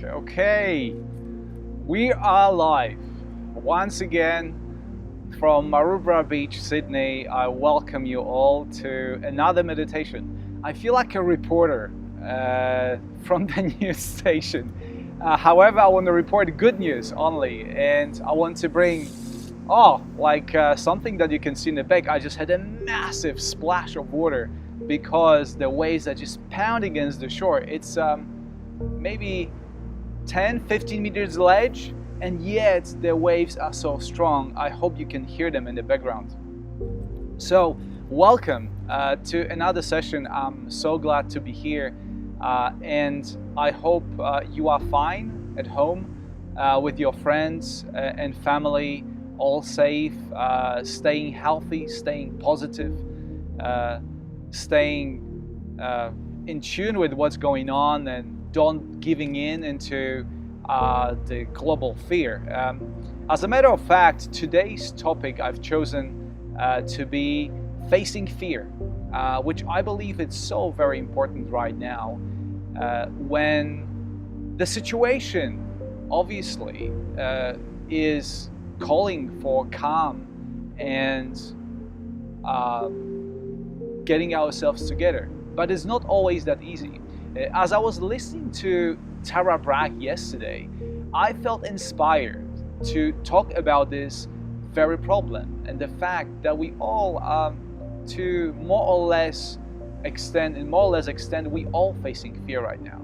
Okay, we are live once again from Maroubra Beach, Sydney. I welcome you all to another meditation. I feel like a reporter from the news station. However, I want to report good news only, and I want to bring something that you can see in the back. I just had a massive splash of water because the waves are just pounding against the shore. It's maybe 10-15 meters ledge, and yet the waves are so strong. I hope you can hear them in the background. So welcome to another session. I'm so glad to be here, and I hope you are fine at home with your friends and family, all safe, staying healthy, staying positive, staying in tune with what's going on, and don't giving in into the global fear. As a matter of fact, today's topic I've chosen to be facing fear, which I believe is so very important right now when the situation obviously is calling for calm and getting ourselves together. But it's not always that easy. As I was listening to Tara Brach yesterday, I felt inspired to talk about this very problem and the fact that we all, to more or less extent, we all facing fear right now.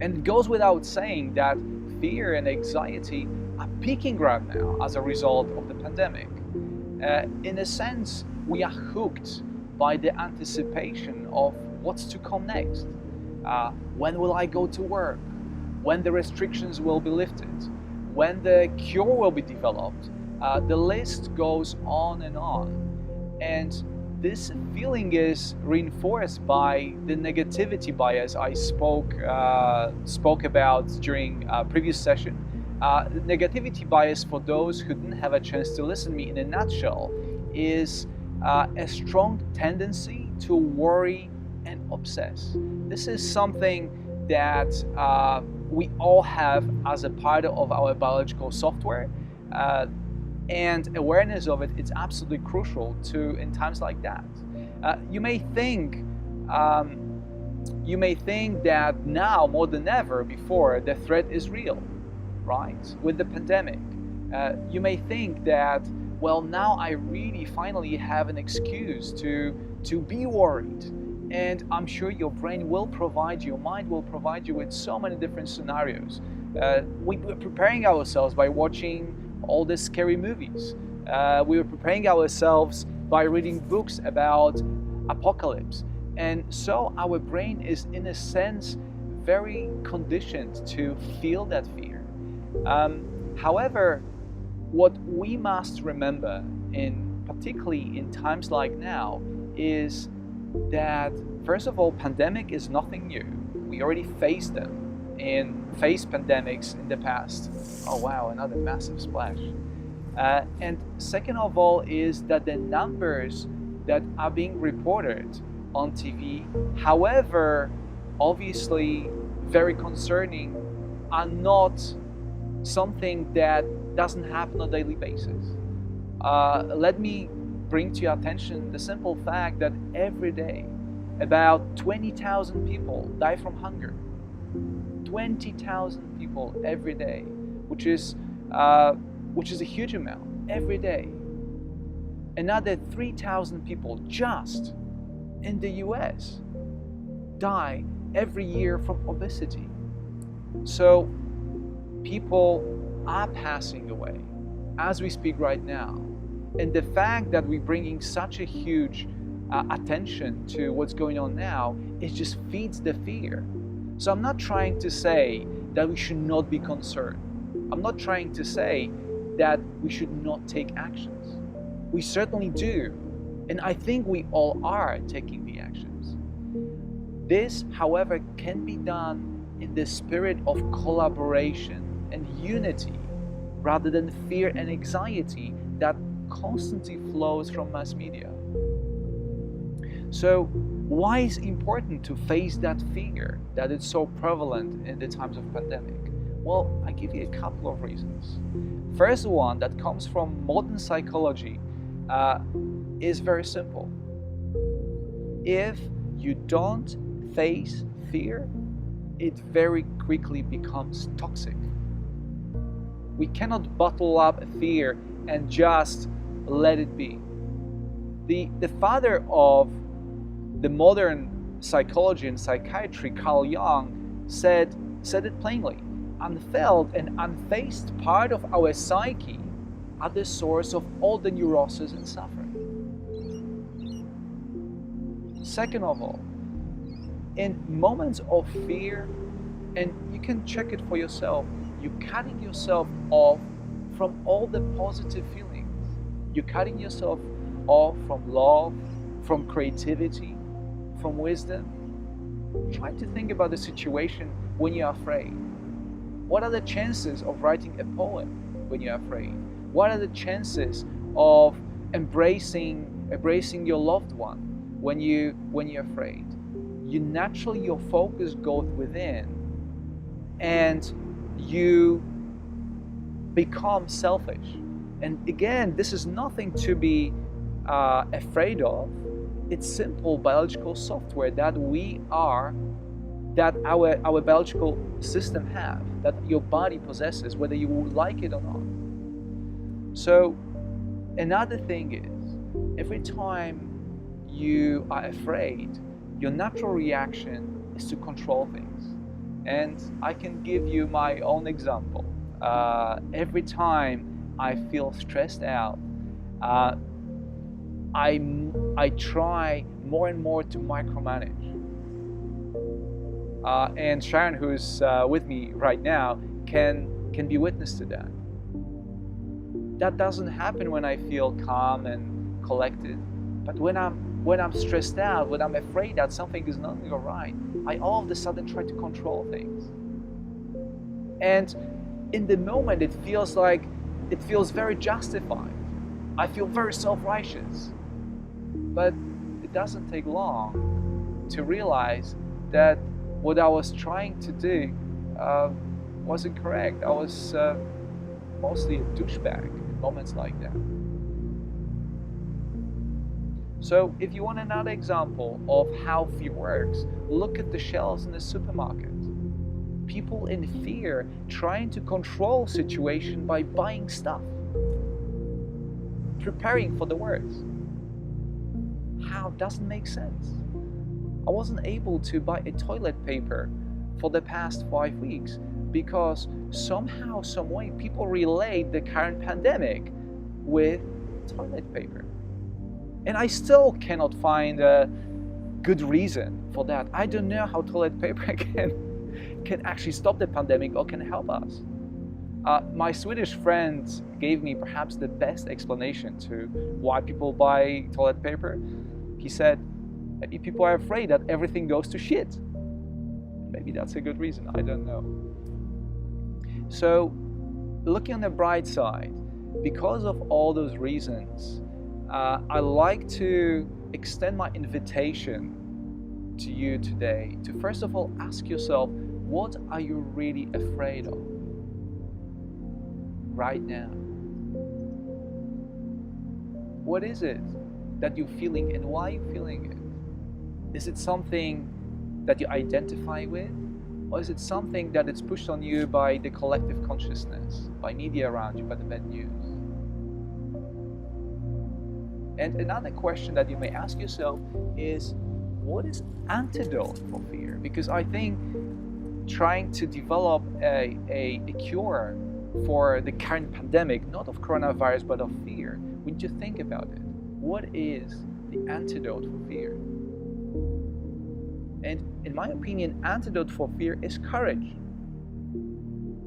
And it goes without saying that fear and anxiety are peaking right now as a result of the pandemic. In a sense, we are hooked by the anticipation of what's to come next. When will I go to work? When the restrictions will be lifted? When the cure will be developed? The list goes on and on. And this feeling is reinforced by the negativity bias I spoke about during a previous session. Negativity bias, for those who didn't have a chance to listen to me, in a nutshell, is a strong tendency to worry and obsess. This is something that we all have as a part of our biological software, and awareness of it is absolutely crucial in times like that. You may think that now more than ever before the threat is real, right? With the pandemic, you may think that, well, now I really finally have an excuse to be worried. And I'm sure your brain will provide you, your mind will provide you with so many different scenarios. We were preparing ourselves by watching all the scary movies. We were preparing ourselves by reading books about apocalypse. And so our brain is, in a sense, very conditioned to feel that fear. However, what we must remember, particularly in times like now, is that, first of all, pandemic is nothing new. We already faced pandemics in the past. Oh wow, another massive splash. And second of all is that the numbers that are being reported on TV, however obviously very concerning, are not something that doesn't happen on a daily basis. Let me bring to your attention the simple fact that every day about 20,000 people die from hunger. 20,000 people every day, which is a huge amount every day. Another 3,000 people just in the US die every year from obesity. So people are passing away as we speak right now. And the fact that we're bringing such a huge attention to what's going on now, it just feeds the fear. So I'm not trying to say that we should not be concerned. I'm not trying to say that we should not take actions. We certainly do. And I think we all are taking the actions. This, however, can be done in the spirit of collaboration and unity, rather than fear and anxiety that constantly flows from mass media. So Why is it important to face that fear that is so prevalent in the times of pandemic? Well, I give you a couple of reasons. First one that comes from modern psychology is very simple. If you don't face fear, it very quickly becomes toxic. We cannot bottle up fear and just let it be. The father of the modern psychology and psychiatry, Carl Jung, said it plainly. Unfelt and unfaced part of our psyche are the source of all the neuroses and suffering. Second of all, in moments of fear, and you can check it for yourself, you're cutting yourself off from all the positive feelings. You're cutting yourself off from love, from creativity, from wisdom. Try to think about the situation when you're afraid. What are the chances of writing a poem when you're afraid? What are the chances of embracing your loved one when you're afraid? Your focus goes within, and you become selfish. And again, this is nothing to be afraid of. It's simple biological software that our biological system have, that your body possesses, whether you like it or not. So another thing is, every time you are afraid, your natural reaction is to control things. And I can give you my own example. Every time I feel stressed out, I try more and more to micromanage. And Sharon, who's with me right now, can be witness to that. That doesn't happen when I feel calm and collected. But when I'm stressed out, when I'm afraid that something is not going right, I all of a sudden try to control things. And in the moment, it feels very justified. I feel very self-righteous. But it doesn't take long to realize that what I was trying to do wasn't correct. I was mostly a douchebag in moments like that. So if you want another example of how fear works, look at the shelves in the supermarket. People in fear trying to control situation by buying stuff, preparing for the worst. How doesn't make sense. I wasn't able to buy a toilet paper for the past 5 weeks because somehow, some way, people relate the current pandemic with toilet paper. And I still cannot find a good reason for that. I don't know how toilet paper can actually stop the pandemic or can help us. My Swedish friend gave me perhaps the best explanation to why people buy toilet paper. He said, maybe people are afraid that everything goes to shit. Maybe that's a good reason, I don't know. So, looking on the bright side, because of all those reasons, I like to extend my invitation to you today to first of all ask yourself, what are you really afraid of right now? What is it that you're feeling and why are you feeling it? Is it something that you identify with? Or is it something that is pushed on you by the collective consciousness, by media around you, by the bad news? And another question that you may ask yourself is, what is antidote for fear? Because I think trying to develop a cure for the current pandemic, not of coronavirus, but of fear, we need to think about it. What is the antidote for fear? And in my opinion, antidote for fear is courage.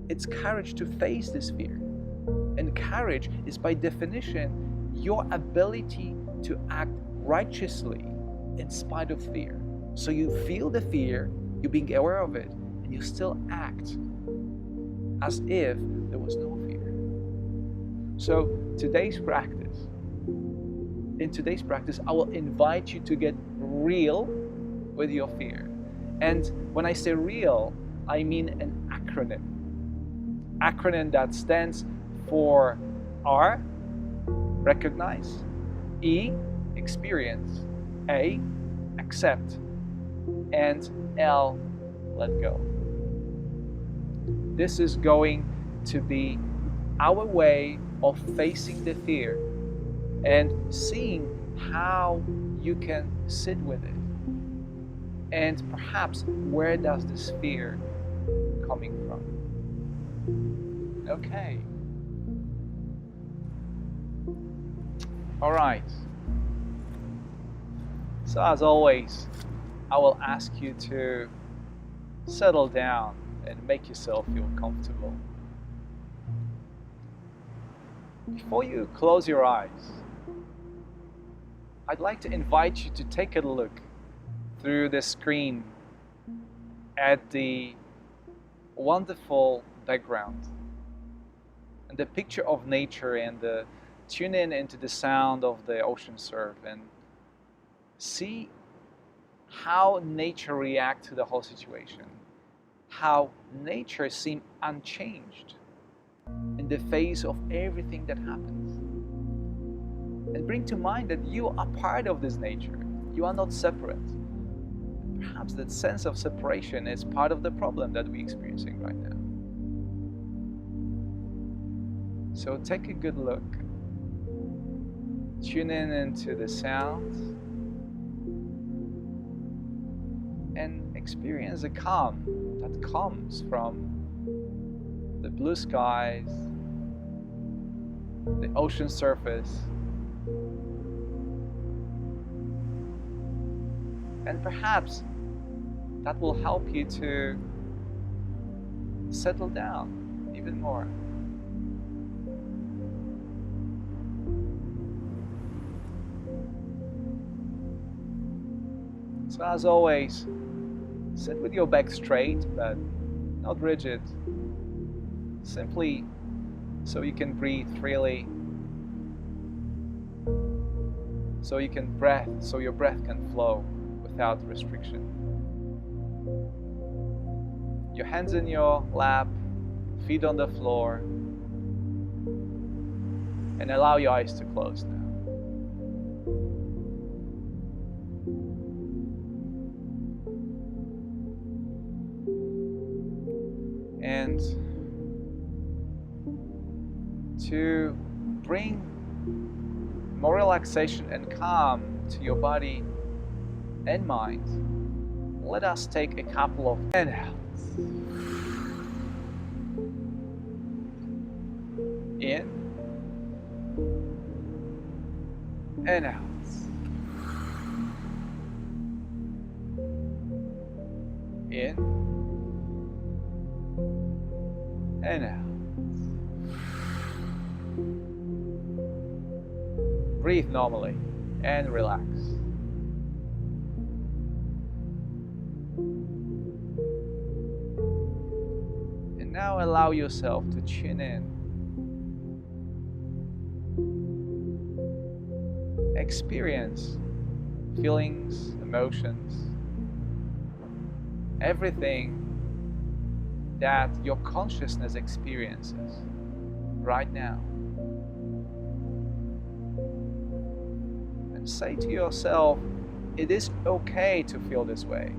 It's courage to face this fear. And courage is by definition your ability to act righteously in spite of fear. So you feel the fear, you're being aware of it, and you still act as if there was no fear. So in today's practice, I will invite you to get real with your fear. And when I say real, I mean an acronym. Acronym that stands for R, recognize, E, experience, A, accept, and L, let go. This is going to be our way of facing the fear and seeing how you can sit with it. And perhaps where does this fear coming from? Okay. All right. So as always, I will ask you to settle down and make yourself feel comfortable. Before you close your eyes, I'd like to invite you to take a look through the screen at the wonderful background and the picture of nature, and tune in into the sound of the ocean surf and see how nature reacts to the whole situation, how nature seems unchanged in the face of everything that happens. And bring to mind that you are part of this nature. You are not separate. Perhaps that sense of separation is part of the problem that we're experiencing right now. So take a good look. Tune in into the sounds and experience the calm that comes from the blue skies, the ocean surface, and perhaps that will help you to settle down even more. So as always, sit with your back straight but not rigid, simply so you can breathe freely, so your breath can flow without restriction. Your hands in your lap, feet on the floor, and allow your eyes to close now. And to bring more relaxation and calm to your body and mind, let us take a couple of inhales. In and out. In and out. Breathe normally and relax. And now allow yourself to tune in. Experience feelings, emotions, everything that your consciousness experiences right now. And say to yourself, it is okay to feel this way.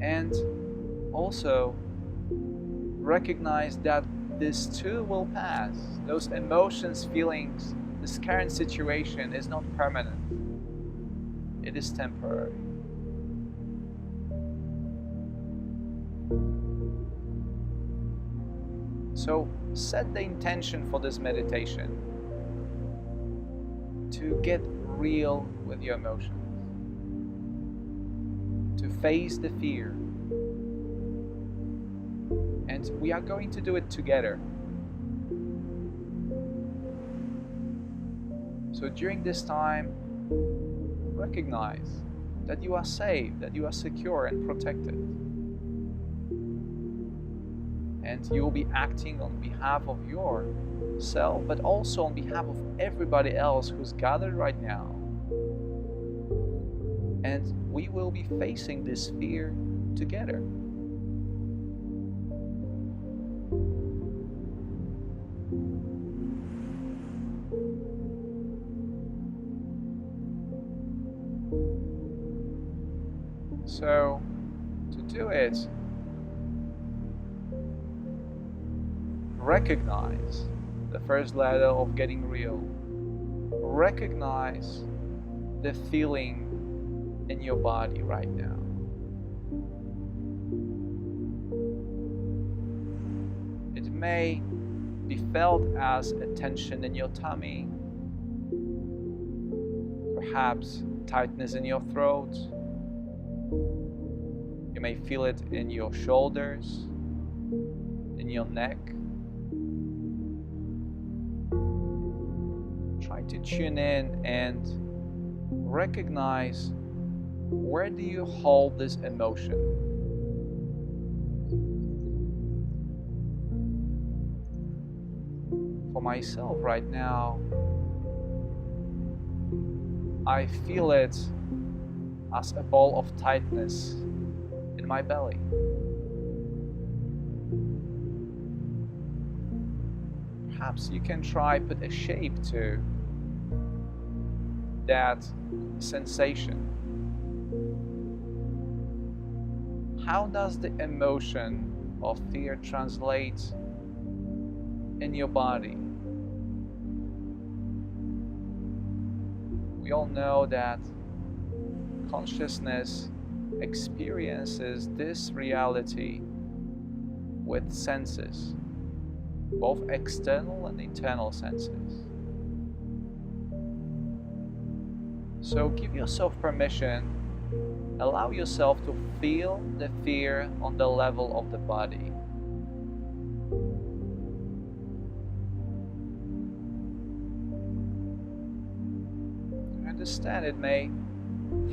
And also recognize that this too will pass. Those emotions, feelings, this current situation is not permanent. It is temporary. So set the intention for this meditation to get real with your emotions, to face the fear. And we are going to do it together. So during this time, recognize that you are safe, that you are secure and protected. And you will be acting on behalf of yourself, but also on behalf of everybody else who's gathered right now and we will be facing this fear together. So, to do it, recognize the first letter of getting real. Recognize the feeling in your body right now. It may be felt as a tension in your tummy, perhaps tightness in your throat. You may feel it in your shoulders, in your neck. Try to tune in and recognize, where do you hold this emotion? For myself right now, I feel it as a ball of tightness in my belly. Perhaps you can try put a shape to that sensation. How does the emotion of fear translate in your body? We all know that consciousness experiences this reality with senses, both external and internal senses. So give yourself permission, allow yourself to feel the fear on the level of the body. I understand it may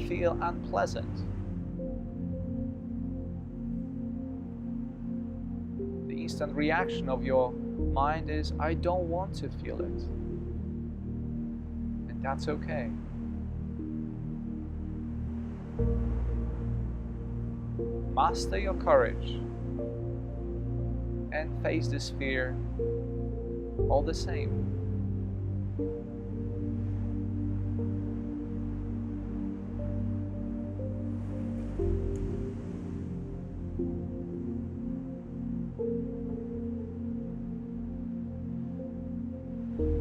feel unpleasant. The instant reaction of your mind is, I don't want to feel it. And that's okay. Master your courage and face this fear all the same.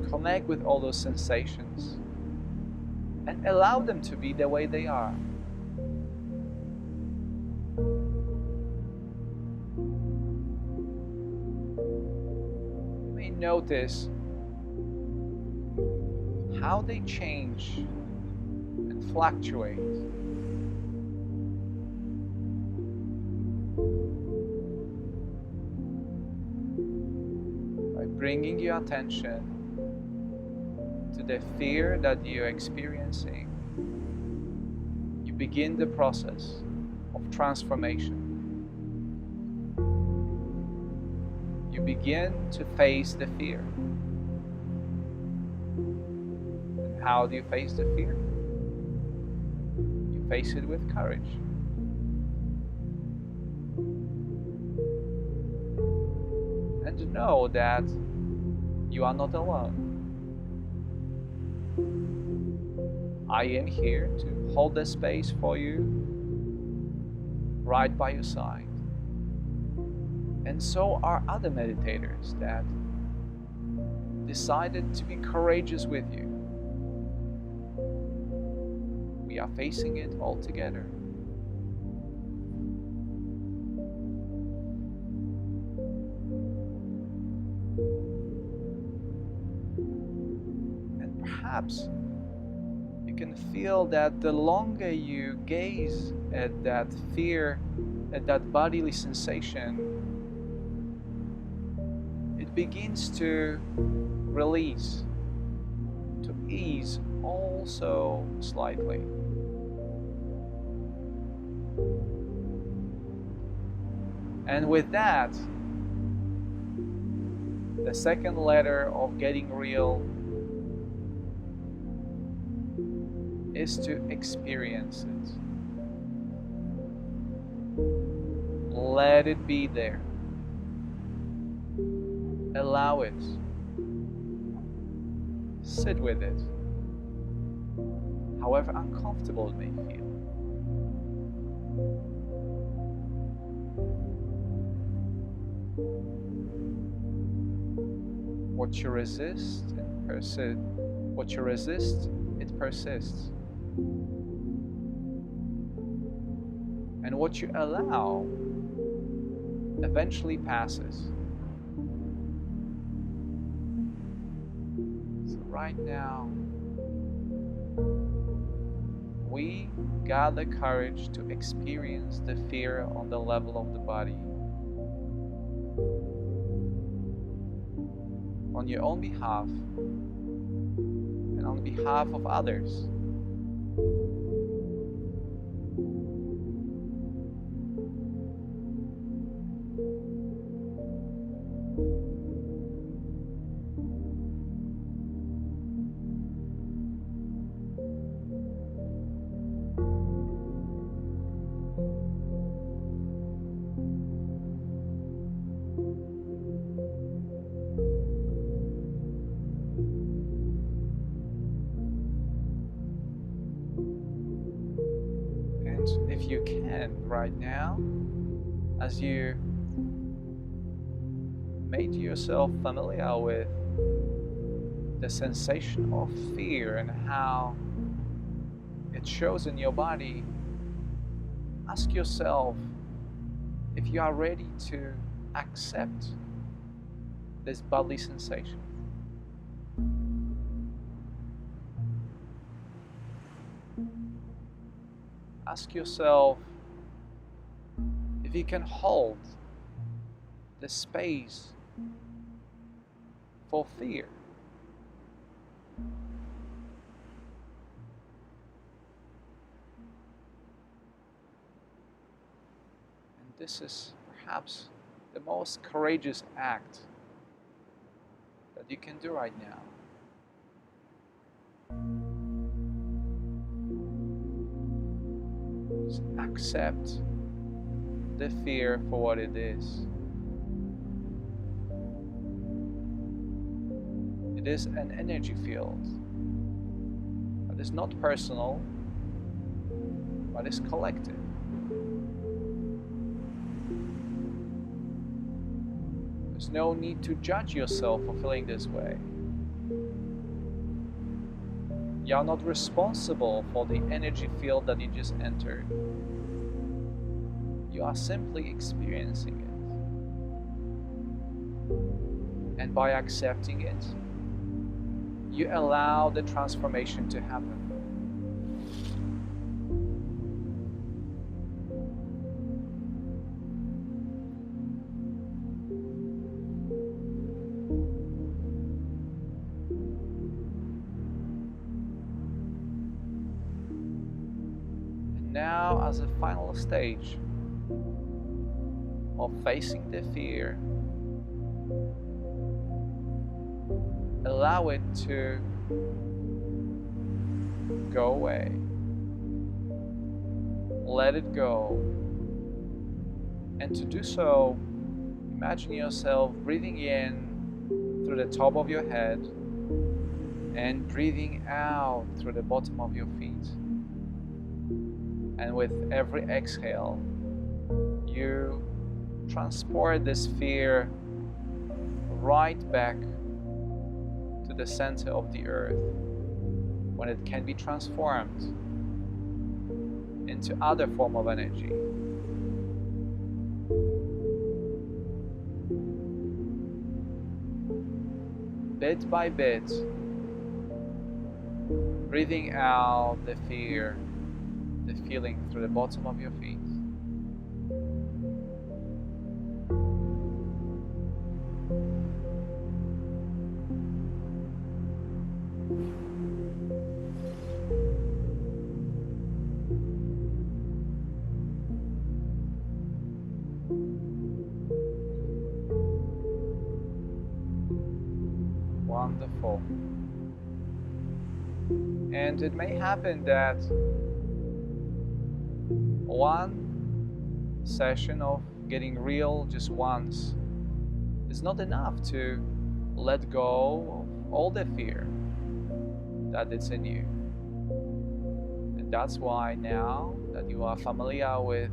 Connect with all those sensations and allow them to be the way they are. You may notice how they change and fluctuate. By bringing your attention to the fear that you're experiencing, you begin the process of transformation. You begin to face the fear. And how do you face the fear? You face it with courage. And know that you are not alone. I am here to hold the space for you, right by your side. And so are other meditators that decided to be courageous with you. We are facing it all together. And perhaps you can feel that the longer you gaze at that fear, at that bodily sensation, it begins to release, to ease also slightly. And with that, the second letter of getting real is to experience it. Let it be there. Allow it. Sit with it, however uncomfortable it may feel. What you resist, it persists. What you resist, it persists. And what you allow eventually passes. So right now, we got the courage to experience the fear on the level of the body, on your own behalf and on behalf of others. If you can right now, as you made yourself familiar with the sensation of fear and how it shows in your body, ask yourself if you are ready to accept this bodily sensation. Ask yourself if you can hold the space for fear. And this is perhaps the most courageous act that you can do right now. Accept the fear for what it is. It is an energy field that is not personal, but is collective. There's no need to judge yourself for feeling this way. You are not responsible for the energy field that you just entered. You are simply experiencing it. And by accepting it, you allow the transformation to happen. Now, as a final stage of facing the fear, allow it to go away. Let it go. And to do so, imagine yourself breathing in through the top of your head and breathing out through the bottom of your feet. And with every exhale, you transport this fear right back to the center of the earth, when it can be transformed into other form of energy. Bit by bit, breathing out the fear, the feeling through the bottom of your feet. Wonderful. And it may happen that one session of getting real just once is not enough to let go of all the fear that is in you. And that's why now that you are familiar with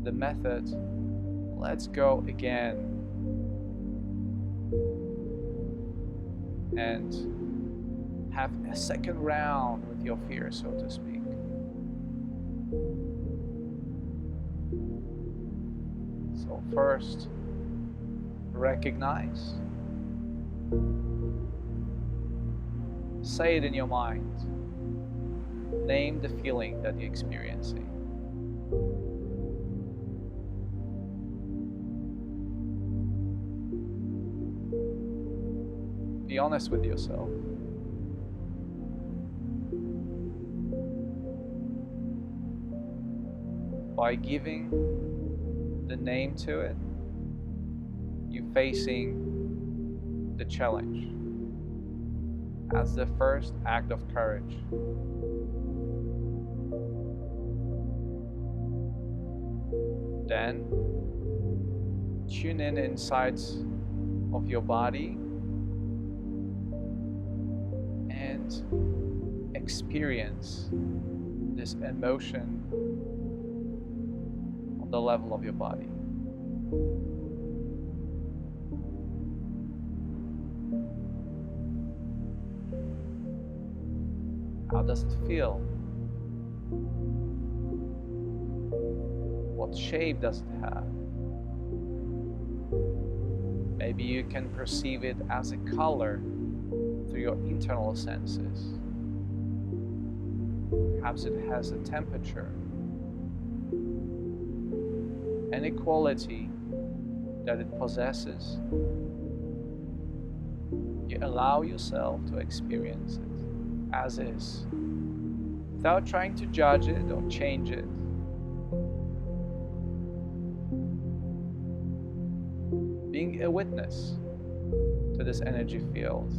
the method, let's go again and have a second round with your fear, so to speak. So first, recognize. Say it in your mind. Name the feeling that you're experiencing. Be honest with yourself. By giving the name to it, you're facing the challenge as the first act of courage. Then tune in inside of your body and experience this emotion on the level of your body. How does it feel? What shape does it have? Maybe you can perceive it as a color through your internal senses. Perhaps it has a temperature, any quality that it possesses. You allow yourself to experience it as is, without trying to judge it or change it. Being a witness to this energy field.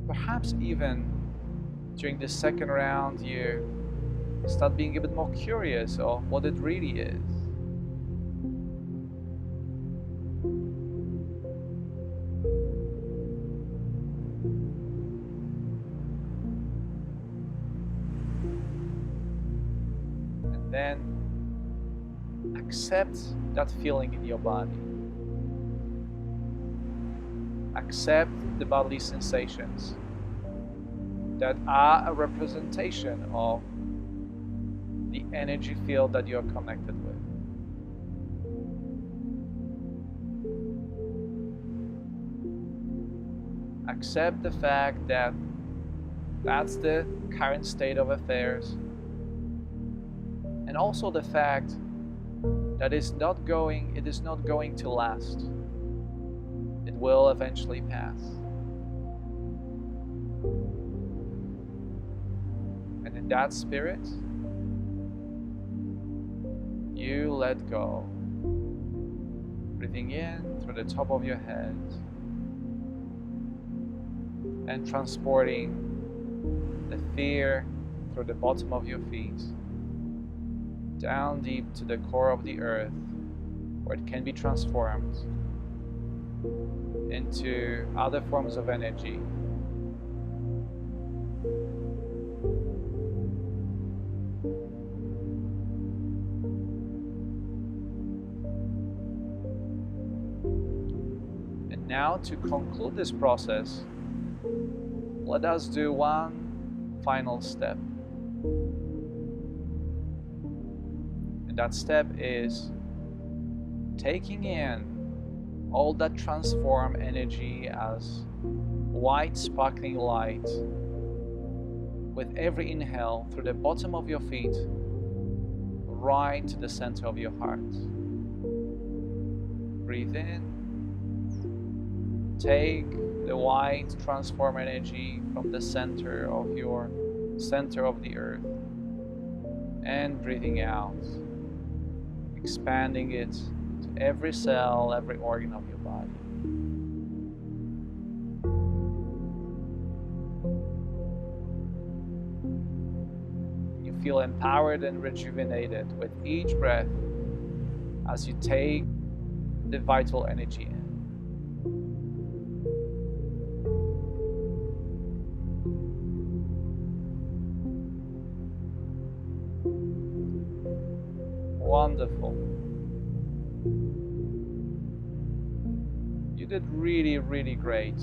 Perhaps even during the second round you start being a bit more curious of what it really is. And then accept that feeling in your body. Accept the bodily sensations that are a representation of the energy field that you're connected with. Accept the fact that that's the current state of affairs, and also the fact that it is not going to last. It will eventually pass. And in that spirit, you let go, breathing in through the top of your head and transporting the fear through the bottom of your feet, down deep to the core of the earth, where it can be transformed into other forms of energy. And now, to conclude this process, let us do one final step. And that step is taking in all that transform energy as white sparkling light with every inhale through the bottom of your feet right to the center of your heart. Breathe in. Take the white transform energy from the center of the earth, and breathing out, expanding it to every cell, every organ of your body. You feel empowered and rejuvenated with each breath as you take the vital energy in. Wonderful. You did really, really great.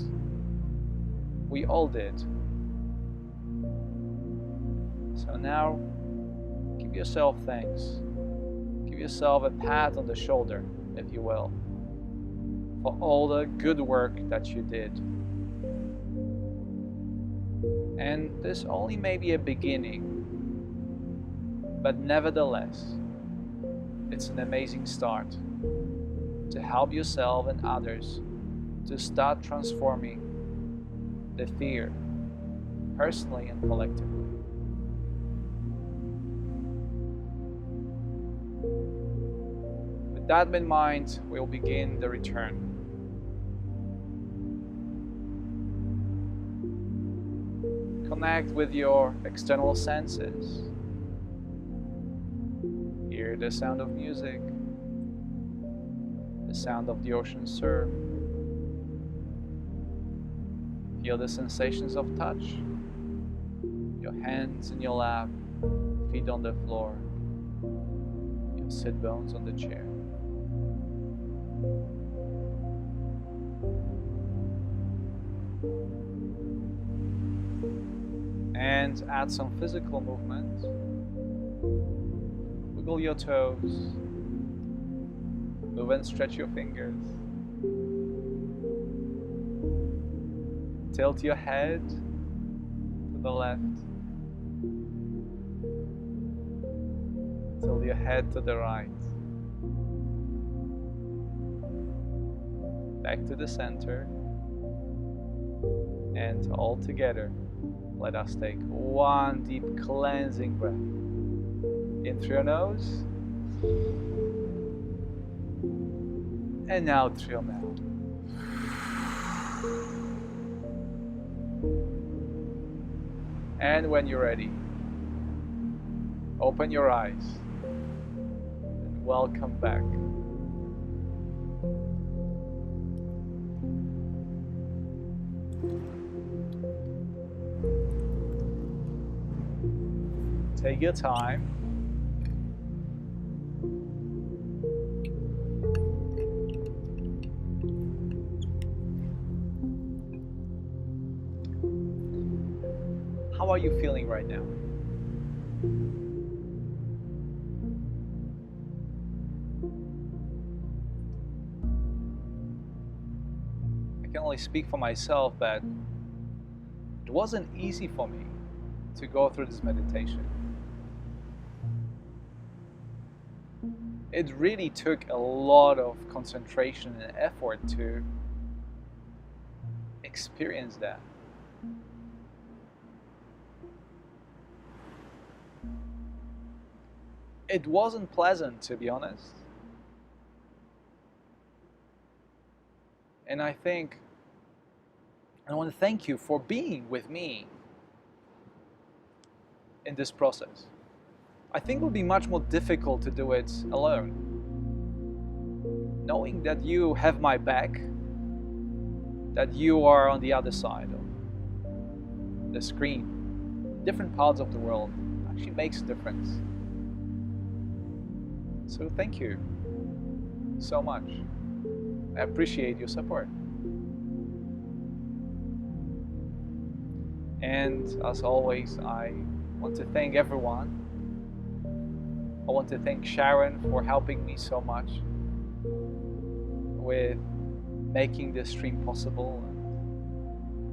We all did. So now, give yourself thanks. Give yourself a pat on the shoulder, if you will, for all the good work that you did. And this only may be a beginning, but nevertheless, it's an amazing start to help yourself and others to start transforming the fear, personally and collectively. With that in mind, we'll begin the return. Connect with your external senses. Hear the sound of music, the sound of the ocean surf. Feel the sensations of touch, your hands in your lap, feet on the floor, your sit bones on the chair. And add some physical movement. Wiggle your toes, move and stretch your fingers. Tilt your head to the left. Tilt your head to the right. Back to the center. And all together, let us take one deep cleansing breath. In through your nose. And out through your mouth. And when you're ready, open your eyes and welcome back. Take your time. How are you feeling right now? I can only speak for myself, but it wasn't easy for me to go through this meditation. It really took a lot of concentration and effort to experience that. It wasn't pleasant, to be honest. And I want to thank you for being with me in this process. I think it would be much more difficult to do it alone. Knowing that you have my back, that you are on the other side of the screen, different parts of the world, actually makes a difference. So thank you so much. I appreciate your support. And as always, I want to thank everyone. I want to thank Sharon for helping me so much with making this stream possible,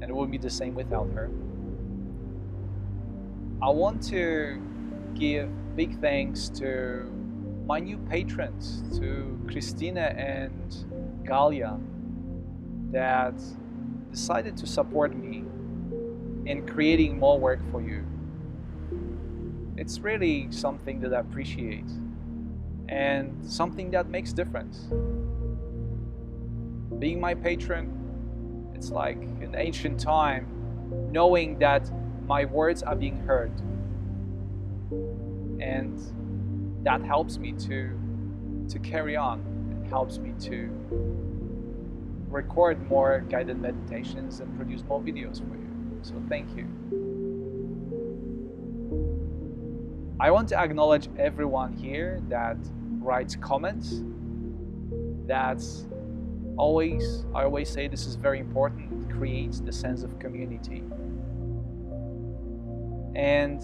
and it wouldn't be the same without her. I want to give big thanks to my new patrons, to Christina and Galia, that decided to support me in creating more work for you. It's really something that I appreciate and something that makes difference. Being my patron, it's like in ancient time, knowing that my words are being heard. And that helps me to carry on. It helps me to record more guided meditations and produce more videos for you. So thank you. I want to acknowledge everyone here that writes comments. That's always, I always say this is very important. It creates the sense of community. And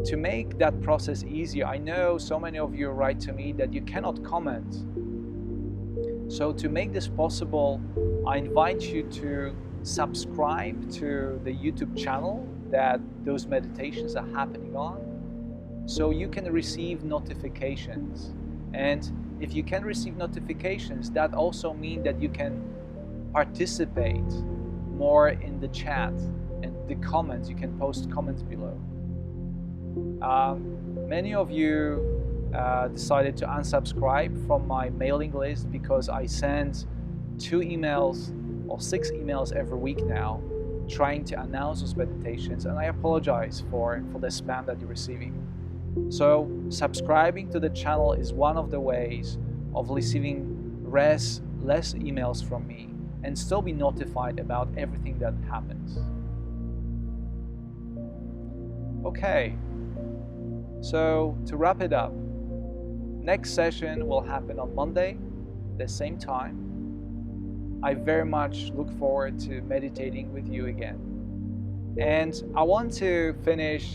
to make that process easier, I know so many of you write to me that you cannot comment. So to make this possible, I invite you to subscribe to the YouTube channel that those meditations are happening on, so you can receive notifications. And if you can receive notifications, that also means that you can participate more in the chat and the comments. You can post comments below. Many of you decided to unsubscribe from my mailing list because I send 2 emails or 6 emails every week now trying to announce those meditations, and I apologize for the spam that you're receiving. So subscribing to the channel is one of the ways of receiving less emails from me and still be notified about everything that happens. Okay, so to wrap it up, next session will happen on Monday, the same time. I very much look forward to meditating with you again. And I want to finish,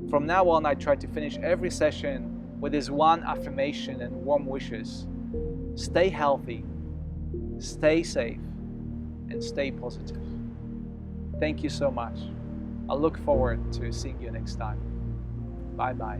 from now on, I try to finish every session with this one affirmation and warm wishes. Stay healthy, stay safe, and stay positive. Thank you so much. I look forward to seeing you next time. Bye-bye.